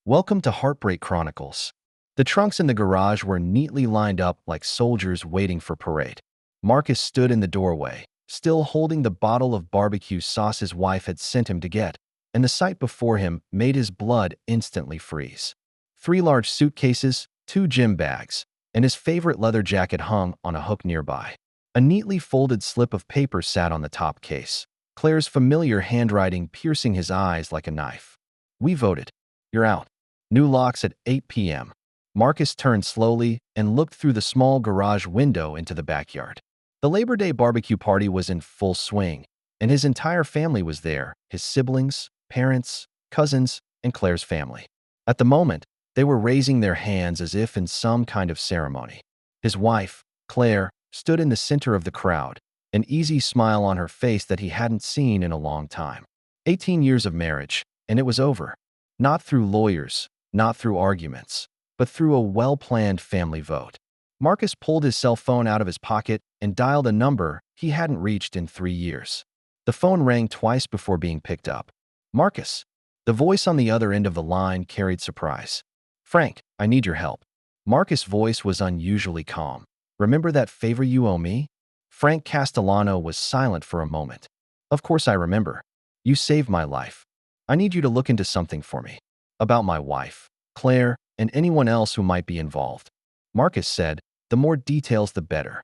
Welcome to Heartbreak Chronicles. The trunks in the garage were neatly lined up like soldiers waiting for parade. Marcus stood in the doorway, still holding the bottle of barbecue sauce his wife had sent him to get, and the sight before him made his blood instantly freeze. 3 large suitcases, 2 gym bags, and his favorite leather jacket hung on a hook nearby. A neatly folded slip of paper sat on the top case, Claire's familiar handwriting piercing his eyes like a knife. "We voted. You're out. New locks at 8 p.m. Marcus turned slowly and looked through the small garage window into the backyard. The Labor Day barbecue party was in full swing, and his entire family was there, his siblings, parents, cousins, and Claire's family. At the moment, they were raising their hands as if in some kind of ceremony. His wife, Claire, stood in the center of the crowd, an easy smile on her face that he hadn't seen in a long time. 18 years of marriage, and it was over. Not through lawyers, not through arguments, but through a well-planned family vote. Marcus pulled his cell phone out of his pocket and dialed a number he hadn't reached in 3 years. The phone rang twice before being picked up. "Marcus." The voice on the other end of the line carried surprise. "Frank, I need your help." Marcus' voice was unusually calm. "Remember that favor you owe me?" Frank Castellano was silent for a moment. "Of course I remember. You saved my life. I need you to look into something for me. About my wife, Claire, and anyone else who might be involved." Marcus said, "The more details, the better."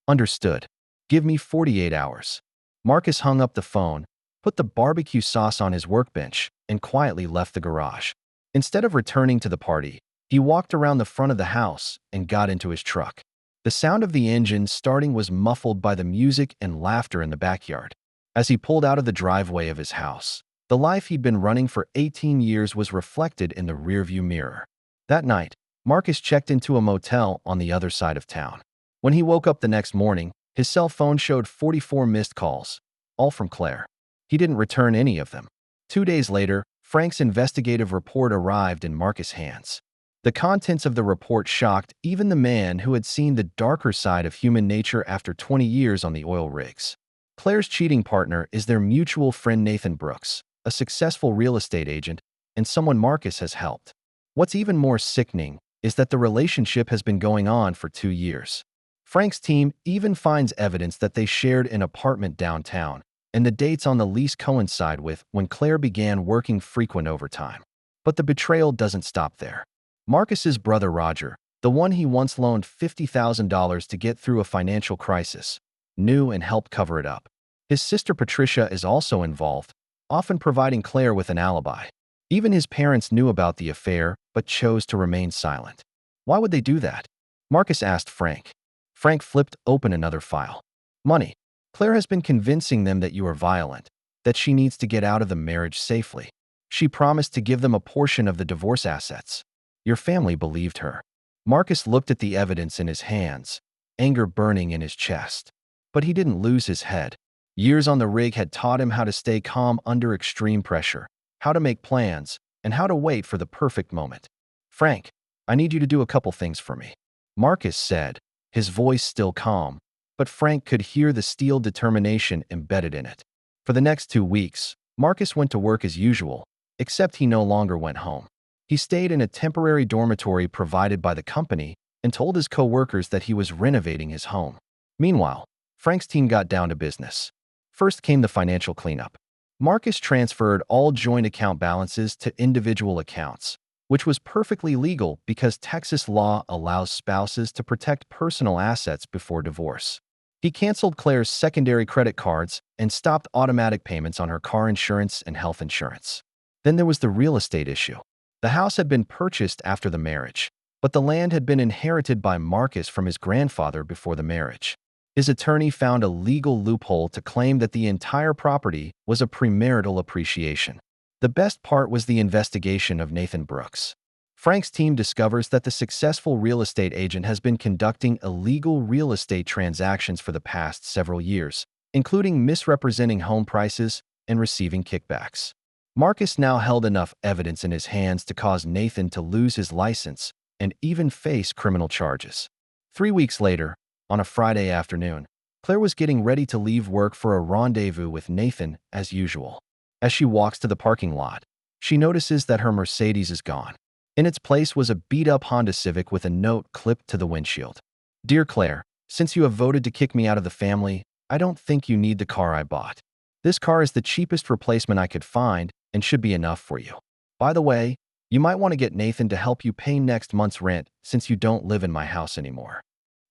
"Understood. Give me 48 hours." Marcus hung up the phone, put the barbecue sauce on his workbench, and quietly left the garage. Instead of returning to the party, he walked around the front of the house and got into his truck. The sound of the engine starting was muffled by the music and laughter in the backyard. As he pulled out of the driveway of his house, the life he'd been running for 18 years was reflected in the rearview mirror. That night, Marcus checked into a motel on the other side of town. When he woke up the next morning, his cell phone showed 44 missed calls, all from Claire. He didn't return any of them. 2 days later, Frank's investigative report arrived in Marcus' hands. The contents of the report shocked even the man who had seen the darker side of human nature after 20 years on the oil rigs. Claire's cheating partner is their mutual friend Nathan Brooks, a successful real estate agent, and someone Marcus has helped. What's even more sickening is that the relationship has been going on for 2 years. Frank's team even finds evidence that they shared an apartment downtown, and the dates on the lease coincide with when Claire began working frequent overtime. But the betrayal doesn't stop there. Marcus's brother Roger, the one he once loaned $50,000 to get through a financial crisis, knew and helped cover it up. His sister Patricia is also involved, often providing Claire with an alibi. Even his parents knew about the affair, but chose to remain silent. Why would they do that? Marcus asked Frank. Frank flipped open another file. "Money. Claire has been convincing them that you are violent, that she needs to get out of the marriage safely. She promised to give them a portion of the divorce assets. Your family believed her." Marcus looked at the evidence in his hands, anger burning in his chest. But he didn't lose his head. Years on the rig had taught him how to stay calm under extreme pressure, how to make plans, and how to wait for the perfect moment. "Frank, I need you to do a couple things for me," Marcus said, his voice still calm, but Frank could hear the steel determination embedded in it. For the next 2 weeks, Marcus went to work as usual, except he no longer went home. He stayed in a temporary dormitory provided by the company and told his co-workers that he was renovating his home. Meanwhile, Frank's team got down to business. First came the financial cleanup. Marcus transferred all joint account balances to individual accounts, which was perfectly legal because Texas law allows spouses to protect personal assets before divorce. He canceled Claire's secondary credit cards and stopped automatic payments on her car insurance and health insurance. Then there was the real estate issue. The house had been purchased after the marriage, but the land had been inherited by Marcus from his grandfather before the marriage. His attorney found a legal loophole to claim that the entire property was a premarital appreciation. The best part was the investigation of Nathan Brooks. Frank's team discovers that the successful real estate agent has been conducting illegal real estate transactions for the past several years, including misrepresenting home prices and receiving kickbacks. Marcus now held enough evidence in his hands to cause Nathan to lose his license and even face criminal charges. 3 weeks later, on a Friday afternoon, Claire was getting ready to leave work for a rendezvous with Nathan as usual. As she walks to the parking lot, she notices that her Mercedes is gone. In its place was a beat-up Honda Civic with a note clipped to the windshield. Dear Claire, since you have voted to kick me out of the family, I don't think you need the car I bought. This car is the cheapest replacement I could find and should be enough for you. By the way, you might want to get Nathan to help you pay next month's rent since you don't live in my house anymore.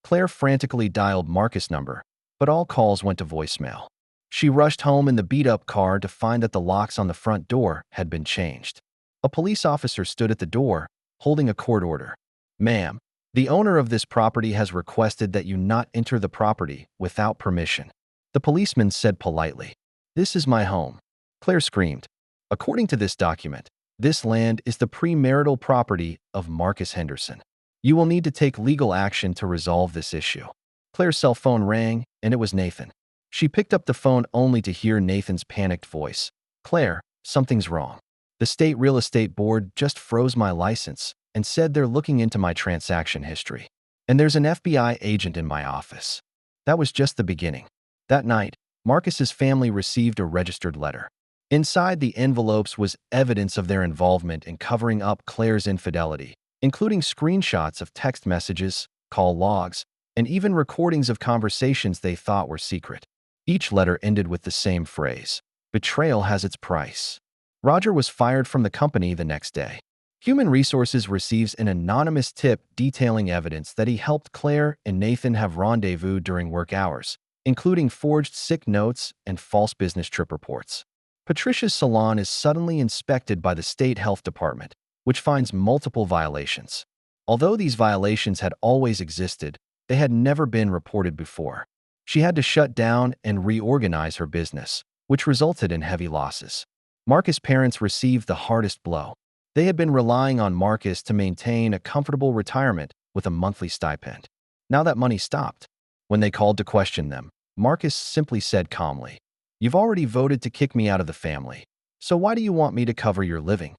Claire frantically dialed Marcus' number, but all calls went to voicemail. She rushed home in the beat-up car to find that the locks on the front door had been changed. A police officer stood at the door, holding a court order. Ma'am, the owner of this property has requested that you not enter the property without permission. The policeman said politely, This is my home. Claire screamed. According to this document, this land is the premarital property of Marcus Henderson. You will need to take legal action to resolve this issue. Claire's cell phone rang, and it was Nathan. She picked up the phone only to hear Nathan's panicked voice. Claire, something's wrong. The state real estate board just froze my license and said they're looking into my transaction history. And there's an FBI agent in my office. That was just the beginning. That night, Marcus's family received a registered letter. Inside the envelopes was evidence of their involvement in covering up Claire's infidelity, including screenshots of text messages, call logs, and even recordings of conversations they thought were secret. Each letter ended with the same phrase, betrayal has its price. Roger was fired from the company the next day. Human Resources receives an anonymous tip detailing evidence that he helped Claire and Nathan have rendezvous during work hours, including forged sick notes and false business trip reports. Patricia's salon is suddenly inspected by the state health department, which finds multiple violations. Although these violations had always existed, they had never been reported before. She had to shut down and reorganize her business, which resulted in heavy losses. Marcus' parents received the hardest blow. They had been relying on Marcus to maintain a comfortable retirement with a monthly stipend. Now that money stopped. When they called to question them, Marcus simply said calmly, You've already voted to kick me out of the family, so why do you want me to cover your living?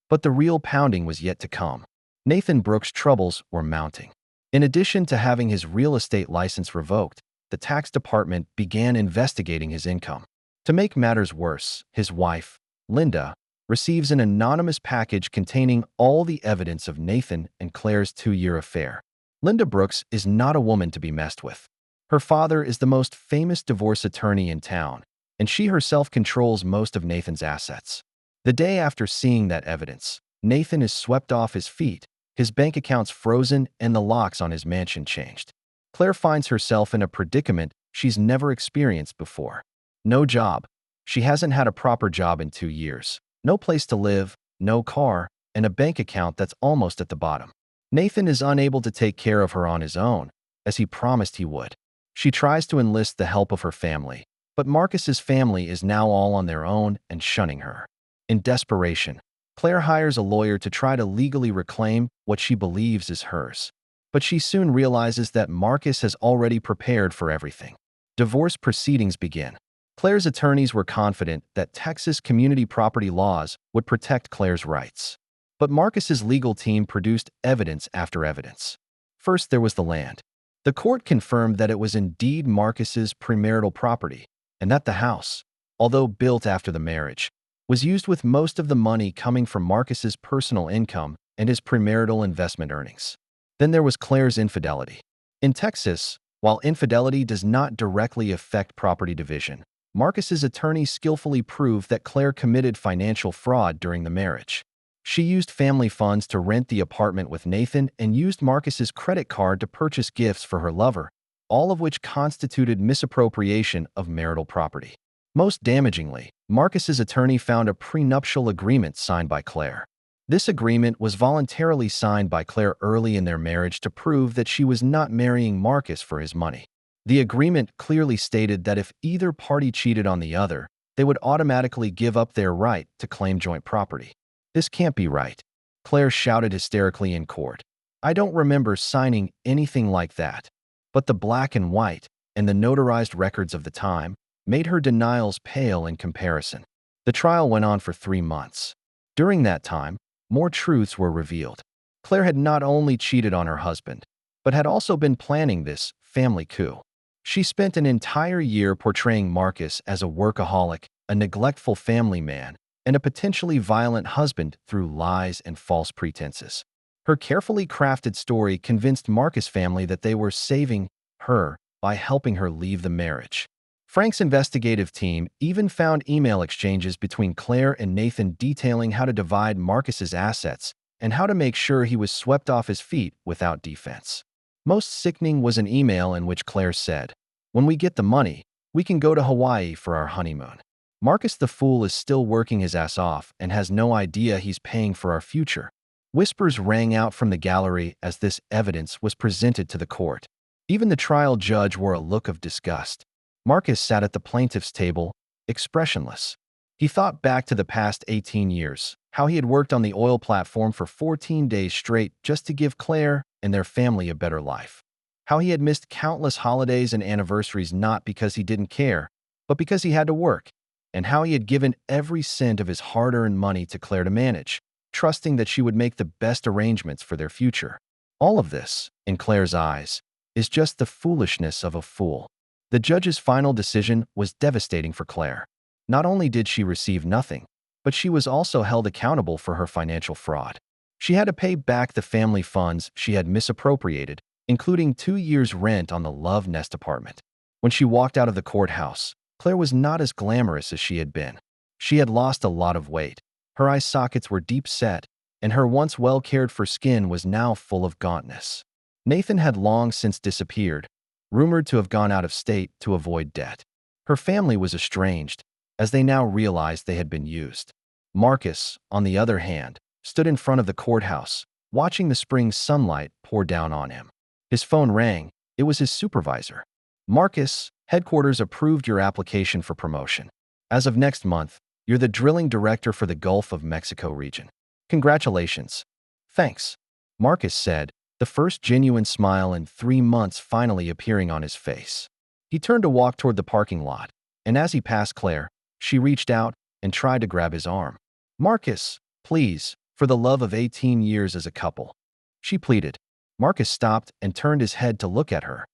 But the real pounding was yet to come. Nathan Brooks' troubles were mounting. In addition to having his real estate license revoked, the tax department began investigating his income. To make matters worse, his wife, Linda, receives an anonymous package containing all the evidence of Nathan and Claire's 2-year affair. Linda Brooks is not a woman to be messed with. Her father is the most famous divorce attorney in town, and she herself controls most of Nathan's assets. The day after seeing that evidence, Nathan is swept off his feet, his bank accounts frozen, and the locks on his mansion changed. Claire finds herself in a predicament she's never experienced before. No job. She hasn't had a proper job in 2 years. No place to live, no car, and a bank account that's almost at the bottom. Nathan is unable to take care of her on his own, as he promised he would. She tries to enlist the help of her family, but Marcus's family is now all on their own and shunning her. In desperation, Claire hires a lawyer to try to legally reclaim what she believes is hers. But she soon realizes that Marcus has already prepared for everything. Divorce proceedings begin. Claire's attorneys were confident that Texas community property laws would protect Claire's rights. But Marcus's legal team produced evidence after evidence. First, there was the land. The court confirmed that it was indeed Marcus's premarital property, and that the house, although built after the marriage, was used with most of the money coming from Marcus's personal income and his premarital investment earnings. Then there was Claire's infidelity. In Texas, while infidelity does not directly affect property division, Marcus's attorneys skillfully proved that Claire committed financial fraud during the marriage. She used family funds to rent the apartment with Nathan and used Marcus's credit card to purchase gifts for her lover, all of which constituted misappropriation of marital property. Most damagingly, Marcus's attorney found a prenuptial agreement signed by Claire. This agreement was voluntarily signed by Claire early in their marriage to prove that she was not marrying Marcus for his money. The agreement clearly stated that if either party cheated on the other, they would automatically give up their right to claim joint property. This can't be right, Claire shouted hysterically in court. I don't remember signing anything like that. But the black and white and the notarized records of the time made her denials pale in comparison. The trial went on for 3 months. During that time, more truths were revealed. Claire had not only cheated on her husband, but had also been planning this family coup. She spent an entire year portraying Marcus as a workaholic, a neglectful family man, and a potentially violent husband through lies and false pretenses. Her carefully crafted story convinced Marcus' family that they were saving her by helping her leave the marriage. Frank's investigative team even found email exchanges between Claire and Nathan detailing how to divide Marcus's assets and how to make sure he was swept off his feet without defense. Most sickening was an email in which Claire said, "When we get the money, we can go to Hawaii for our honeymoon. Marcus the fool is still working his ass off and has no idea he's paying for our future." Whispers rang out from the gallery as this evidence was presented to the court. Even the trial judge wore a look of disgust. Marcus sat at the plaintiff's table, expressionless. He thought back to the past 18 years, how he had worked on the oil platform for 14 days straight just to give Claire and their family a better life. How he had missed countless holidays and anniversaries not because he didn't care, but because he had to work. And how he had given every cent of his hard-earned money to Claire to manage, trusting that she would make the best arrangements for their future. All of this, in Claire's eyes, is just the foolishness of a fool. The judge's final decision was devastating for Claire. Not only did she receive nothing, but she was also held accountable for her financial fraud. She had to pay back the family funds she had misappropriated, including 2 years' rent on the Love Nest apartment. When she walked out of the courthouse, Claire was not as glamorous as she had been. She had lost a lot of weight. Her eye sockets were deep set, and her once well-cared-for skin was now full of gauntness. Nathan had long since disappeared, rumored to have gone out of state to avoid debt. Her family was estranged, as they now realized they had been used. Marcus, on the other hand, stood in front of the courthouse, watching the spring sunlight pour down on him. His phone rang. It was his supervisor. "Marcus, headquarters approved your application for promotion. As of next month, you're the drilling director for the Gulf of Mexico region. Congratulations." "Thanks," Marcus said, the first genuine smile in 3 months finally appearing on his face. He turned to walk toward the parking lot, and as he passed Claire, she reached out and tried to grab his arm. "Marcus, please, for the love of 18 years as a couple," she pleaded. Marcus stopped and turned his head to look at her.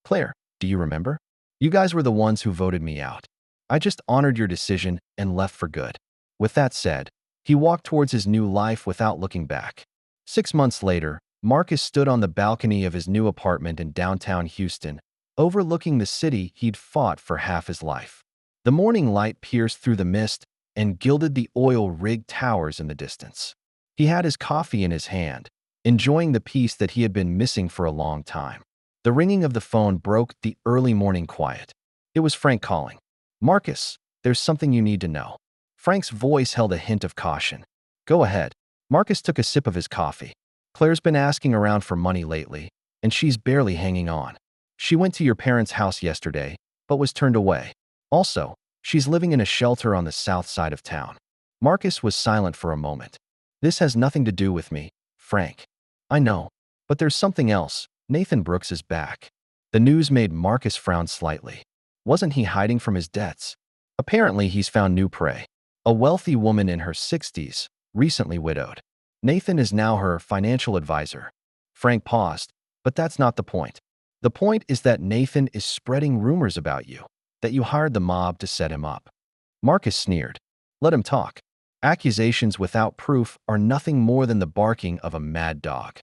"Claire, do you remember? You guys were the ones who voted me out. I just honored your decision and left for good." With that said, he walked towards his new life without looking back. 6 months later, Marcus stood on the balcony of his new apartment in downtown Houston, overlooking the city he'd fought for half his life. The morning light pierced through the mist and gilded the oil-rig towers in the distance. He had his coffee in his hand, enjoying the peace that he had been missing for a long time. The ringing of the phone broke the early morning quiet. It was Frank calling. "Marcus, there's something you need to know." Frank's voice held a hint of caution. "Go ahead." Marcus took a sip of his coffee. "Claire's been asking around for money lately, and she's barely hanging on. She went to your parents' house yesterday, but was turned away. Also, she's living in a shelter on the south side of town." Marcus was silent for a moment. "This has nothing to do with me, Frank." "I know, but there's something else. Nathan Brooks is back." The news made Marcus frown slightly. Wasn't he hiding from his debts? Apparently, he's found new prey. A wealthy woman in her 60s, recently widowed. Nathan is now her financial advisor. Frank paused, but that's not the point. The point is that Nathan is spreading rumors about you, that you hired the mob to set him up. Marcus sneered. "Let him talk. Accusations without proof are nothing more than the barking of a mad dog.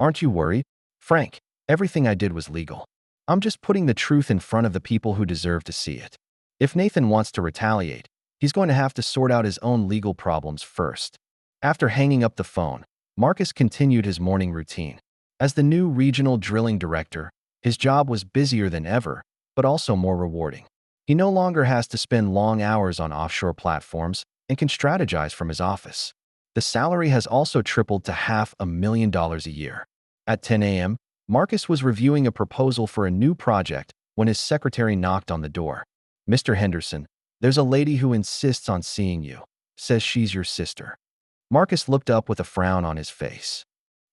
Aren't you worried? Frank, everything I did was legal. I'm just putting the truth in front of the people who deserve to see it. If Nathan wants to retaliate, he's going to have to sort out his own legal problems first." After hanging up the phone, Marcus continued his morning routine. As the new regional drilling director, his job was busier than ever, but also more rewarding. He no longer has to spend long hours on offshore platforms and can strategize from his office. The salary has also tripled to $500,000 a year. At 10 a.m., Marcus was reviewing a proposal for a new project when his secretary knocked on the door. "Mr. Henderson, there's a lady who insists on seeing you. Says she's your sister." Marcus looked up with a frown on his face.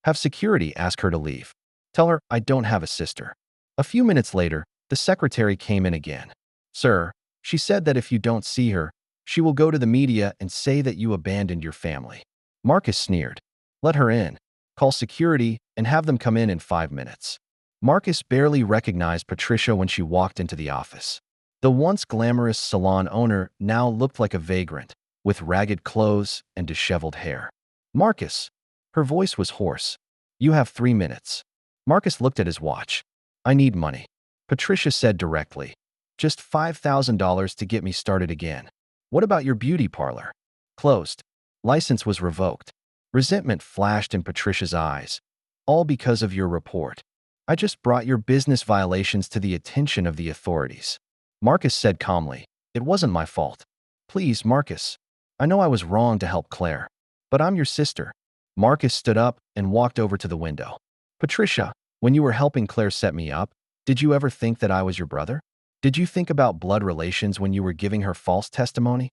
"Have security ask her to leave. Tell her I don't have a sister." A few minutes later, the secretary came in again. "Sir, she said that if you don't see her, she will go to the media and say that you abandoned your family." Marcus sneered. "Let her in. Call security and have them come in 5 minutes." Marcus barely recognized Patricia when she walked into the office. The once glamorous salon owner now looked like a vagrant, with ragged clothes and disheveled hair. Marcus. Her voice was hoarse. You have 3 minutes. Marcus looked at his watch. I need money. Patricia said directly. Just $5,000 to get me started again. What about your beauty parlor? Closed. License was revoked. Resentment flashed in Patricia's eyes. All because of your report. I just brought your business violations to the attention of the authorities. Marcus said calmly. It wasn't my fault. Please, Marcus. I know I was wrong to help Claire. But I'm your sister. Marcus stood up and walked over to the window. Patricia, when you were helping Claire set me up, did you ever think that I was your brother? Did you think about blood relations when you were giving her false testimony?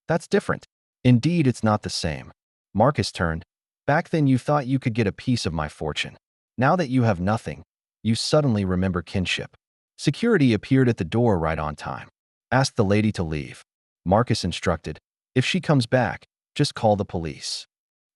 That's different. Indeed, it's not the same. Marcus turned. Back then you thought you could get a piece of my fortune. Now that you have nothing, you suddenly remember kinship. Security appeared at the door right on time. Ask the lady to leave. Marcus instructed. If she comes back, just call the police.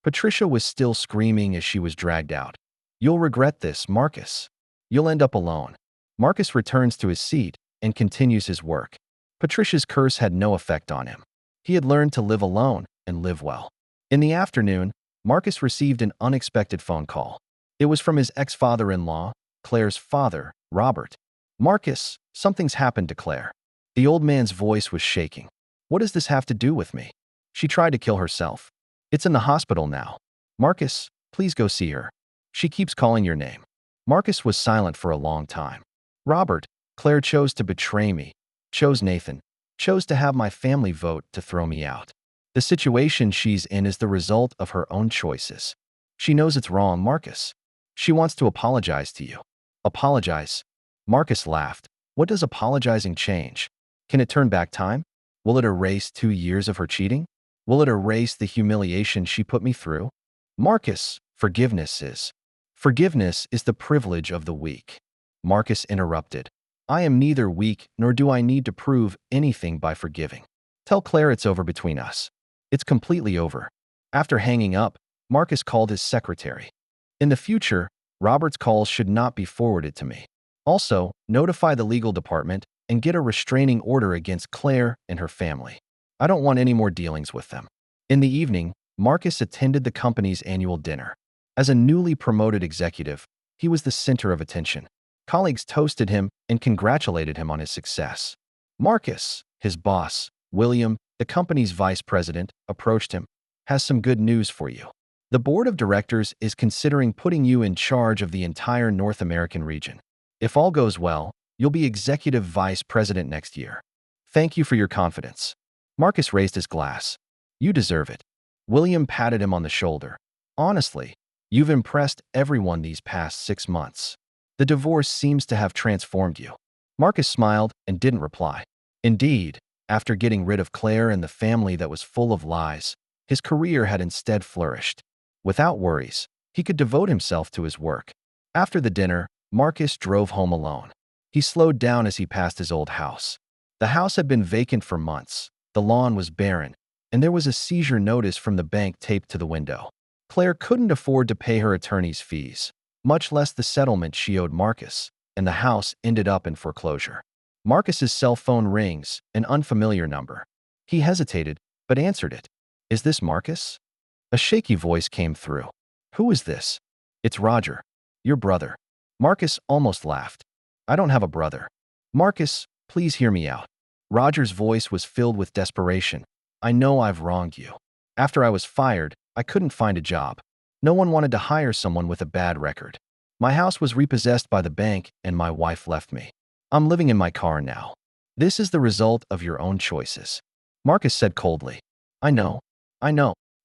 Patricia was still screaming as she was dragged out. You'll regret this, Marcus. You'll end up alone. Marcus returns to his seat and continues his work. Patricia's curse had no effect on him. He had learned to live alone and live well. In the afternoon, Marcus received an unexpected phone call. It was from his ex-father-in-law, Claire's father, Robert. Marcus, something's happened to Claire. The old man's voice was shaking. What does this have to do with me? She tried to kill herself. It's in the hospital now. Marcus, please go see her. She keeps calling your name. Marcus was silent for a long time. Robert, Claire chose to betray me, chose Nathan, chose to have my family vote to throw me out. The situation she's in is the result of her own choices. She knows it's wrong, Marcus. She wants to apologize to you. Apologize? Marcus laughed. What does apologizing change? Can it turn back time? Will it erase 2 years of her cheating? Will it erase the humiliation she put me through? Marcus, forgiveness is the privilege of the weak. Marcus interrupted. I am neither weak nor do I need to prove anything by forgiving. Tell Claire it's over between us. It's completely over. After hanging up, Marcus called his secretary. In the future, Robert's calls should not be forwarded to me. Also, notify the legal department and get a restraining order against Claire and her family. I don't want any more dealings with them. In the evening, Marcus attended the company's annual dinner. As a newly promoted executive, he was the center of attention. Colleagues toasted him and congratulated him on his success. Marcus, his boss, William, the company's vice president, approached him. Has some good news for you. The board of directors is considering putting you in charge of the entire North American region. If all goes well, you'll be executive vice president next year. Thank you for your confidence. Marcus raised his glass. You deserve it. William patted him on the shoulder. Honestly, you've impressed everyone these past 6 months. The divorce seems to have transformed you. Marcus smiled and didn't reply. Indeed, after getting rid of Claire and the family that was full of lies, his career had instead flourished. Without worries, he could devote himself to his work. After the dinner, Marcus drove home alone. He slowed down as he passed his old house. The house had been vacant for months, the lawn was barren, and there was a seizure notice from the bank taped to the window. Claire couldn't afford to pay her attorney's fees, much less the settlement she owed Marcus, and the house ended up in foreclosure. Marcus's cell phone rings, an unfamiliar number. He hesitated, but answered it. Is this Marcus? A shaky voice came through. Who is this? It's Roger, your brother. Marcus almost laughed. I don't have a brother. Marcus, please hear me out. Roger's voice was filled with desperation. I know I've wronged you. After I was fired, I couldn't find a job. No one wanted to hire someone with a bad record. My house was repossessed by the bank and my wife left me. I'm living in my car now. This is the result of your own choices. Marcus said coldly. I know.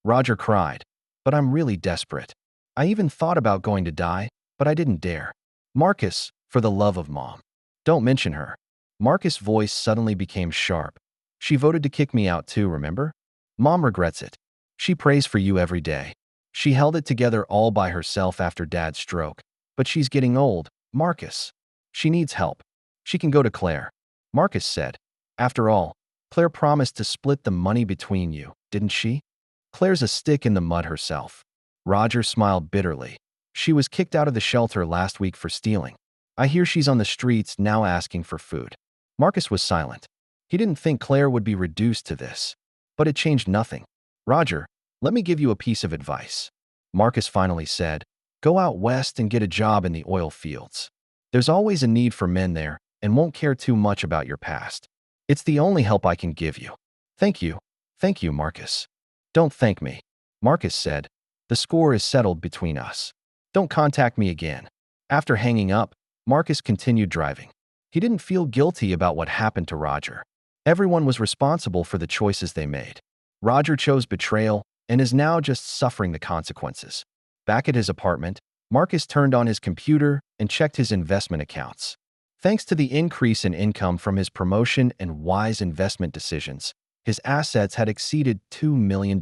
Roger cried. But I'm really desperate. I even thought about going to die, but I didn't dare. Marcus, for the love of Mom. Don't mention her. Marcus' voice suddenly became sharp. She voted to kick me out too, remember? Mom regrets it. She prays for you every day. She held it together all by herself after Dad's stroke. But she's getting old, Marcus. She needs help. She can go to Claire. Marcus said. After all, Claire promised to split the money between you, didn't she? Claire's a stick in the mud herself. Roger smiled bitterly. She was kicked out of the shelter last week for stealing. I hear she's on the streets now asking for food. Marcus was silent. He didn't think Claire would be reduced to this. But it changed nothing. "Roger, let me give you a piece of advice," Marcus finally said. "Go out west and get a job in the oil fields. There's always a need for men there and won't care too much about your past. It's the only help I can give you." "Thank you. Thank you, Marcus." "Don't thank me," Marcus said. "The score is settled between us. Don't contact me again." After hanging up, Marcus continued driving. He didn't feel guilty about what happened to Roger. Everyone was responsible for the choices they made. Roger chose betrayal and is now just suffering the consequences. Back at his apartment, Marcus turned on his computer and checked his investment accounts. Thanks to the increase in income from his promotion and wise investment decisions, his assets had exceeded $2 million.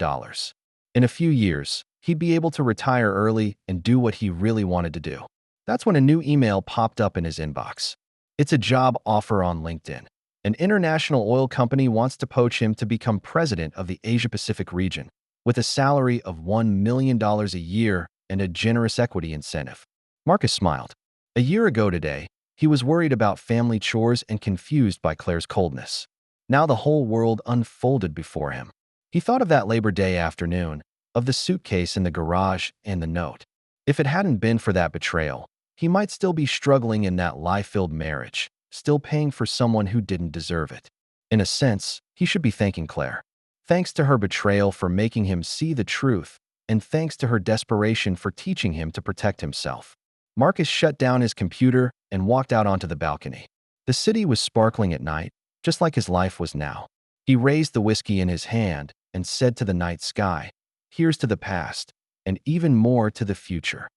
In a few years, he'd be able to retire early and do what he really wanted to do. That's when a new email popped up in his inbox. It's a job offer on LinkedIn. An international oil company wants to poach him to become president of the Asia-Pacific region, with a salary of $1 million a year and a generous equity incentive. Marcus smiled. A year ago today, he was worried about family chores and confused by Claire's coldness. Now the whole world unfolded before him. He thought of that Labor Day afternoon, of the suitcase in the garage and the note. If it hadn't been for that betrayal, he might still be struggling in that lie-filled marriage, still paying for someone who didn't deserve it. In a sense, he should be thanking Claire. Thanks to her betrayal for making him see the truth, and thanks to her desperation for teaching him to protect himself. Marcus shut down his computer and walked out onto the balcony. The city was sparkling at night, just like his life was now. He raised the whiskey in his hand and said to the night sky, "Here's to the past, and even more to the future."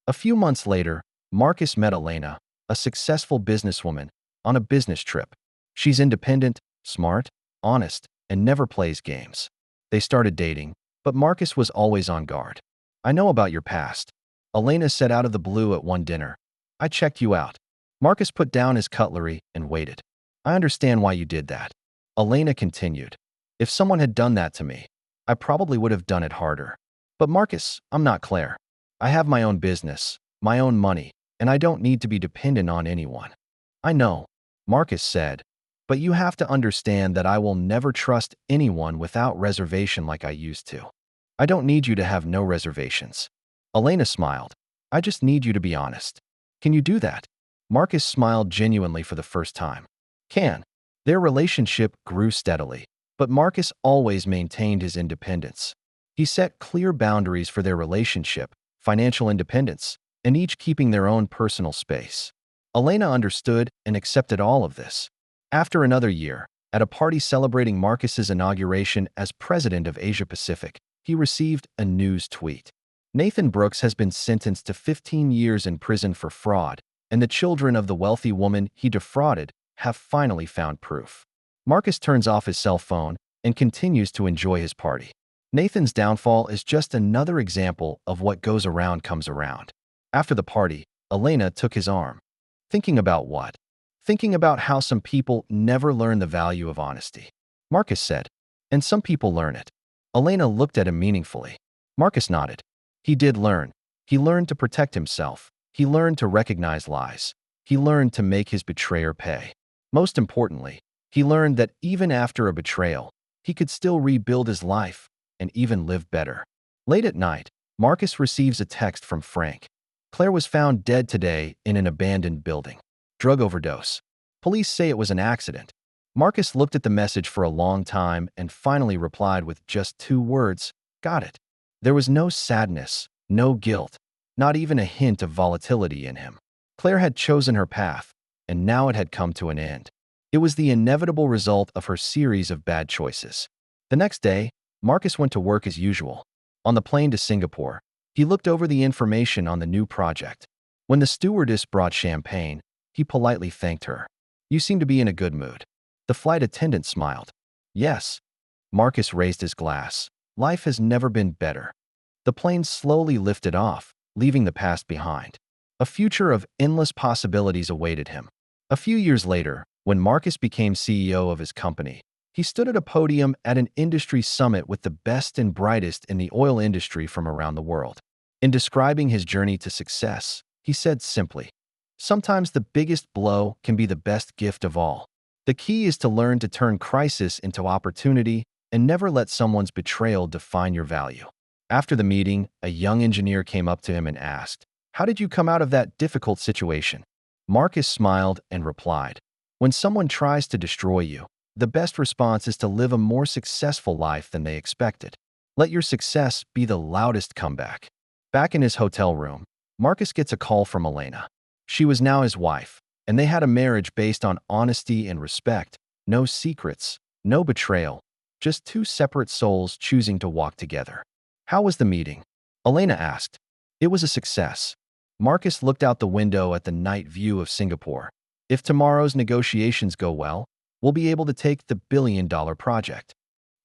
A few months later, Marcus met Elena, a successful businesswoman, on a business trip. She's independent, smart, honest, and never plays games. They started dating, but Marcus was always on guard. "I know about your past," Elena said out of the blue at one dinner. "I checked you out." Marcus put down his cutlery and waited. "I understand why you did that," Elena continued. "If someone had done that to me, I probably would have done it harder. But Marcus, I'm not Claire. I have my own business, my own money, and I don't need to be dependent on anyone." "I know," Marcus said, "but you have to understand that I will never trust anyone without reservation like I used to." "I don't need you to have no reservations." Elena smiled. "I just need you to be honest." "Can you do that?" Marcus smiled genuinely for the first time. "Can." Their relationship grew steadily, but Marcus always maintained his independence. He set clear boundaries for their relationship, financial independence, and each keeping their own personal space. Elena understood and accepted all of this. After another year, at a party celebrating Marcus's inauguration as president of Asia Pacific, he received a news tweet. "Nathan Brooks has been sentenced to 15 years in prison for fraud, and the children of the wealthy woman he defrauded have finally found proof." Marcus turns off his cell phone and continues to enjoy his party. Nathan's downfall is just another example of what goes around comes around. After the party, Elena took his arm. "Thinking about what?" "Thinking about how some people never learn the value of honesty," Marcus said. "And some people learn it." Elena looked at him meaningfully. Marcus nodded. He did learn. He learned to protect himself. He learned to recognize lies. He learned to make his betrayer pay. Most importantly, he learned that even after a betrayal, he could still rebuild his life and even live better. Late at night, Marcus receives a text from Frank. "Claire was found dead today in an abandoned building. Drug overdose. Police say it was an accident." Marcus looked at the message for a long time and finally replied with just 2 words, "Got it." There was no sadness, no guilt, not even a hint of volatility in him. Claire had chosen her path, and now it had come to an end. It was the inevitable result of her series of bad choices. The next day, Marcus went to work as usual. On the plane to Singapore, he looked over the information on the new project. When the stewardess brought champagne, he politely thanked her. "You seem to be in a good mood." The flight attendant smiled. "Yes." Marcus raised his glass. "Life has never been better." The plane slowly lifted off, leaving the past behind. A future of endless possibilities awaited him. A few years later, when Marcus became CEO of his company, he stood at a podium at an industry summit with the best and brightest in the oil industry from around the world. In describing his journey to success, he said simply, "Sometimes the biggest blow can be the best gift of all. The key is to learn to turn crisis into opportunity and never let someone's betrayal define your value. After the meeting, a young engineer came up to him and asked, "How did you come out of that difficult situation?" Marcus smiled and replied, "When someone tries to destroy you, the best response is to live a more successful life than they expected. Let your success be the loudest comeback." Back in his hotel room, Marcus gets a call from Elena. She was now his wife, and they had a marriage based on honesty and respect, no secrets, no betrayal, just two separate souls choosing to walk together. "How was the meeting?" Elena asked. "It was a success." Marcus looked out the window at the night view of Singapore. "If tomorrow's negotiations go well, we'll be able to take the billion-dollar project."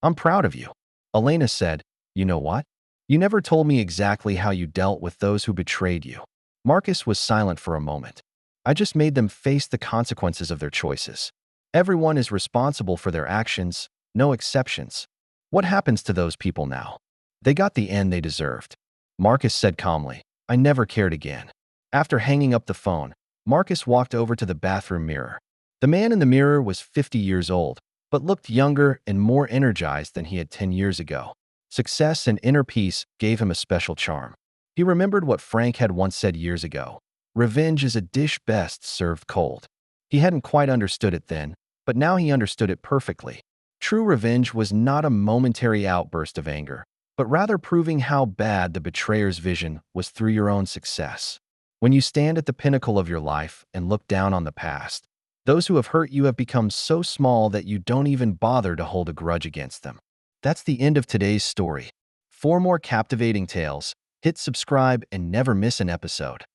"I'm proud of you." Elena said, "You know what? You never told me exactly how you dealt with those who betrayed you." Marcus was silent for a moment. "I just made them face the consequences of their choices. Everyone is responsible for their actions, no exceptions. What happens to those people now? They got the end they deserved." Marcus said calmly, "I never cared again." After hanging up the phone, Marcus walked over to the bathroom mirror. The man in the mirror was 50 years old, but looked younger and more energized than he had 10 years ago. Success and inner peace gave him a special charm. He remembered what Frank had once said years ago: "Revenge is a dish best served cold." He hadn't quite understood it then, but now he understood it perfectly. True revenge was not a momentary outburst of anger, but rather proving how bad the betrayer's vision was through your own success. When you stand at the pinnacle of your life and look down on the past, those who have hurt you have become so small that you don't even bother to hold a grudge against them. That's the end of today's story. For more captivating tales, hit subscribe and never miss an episode.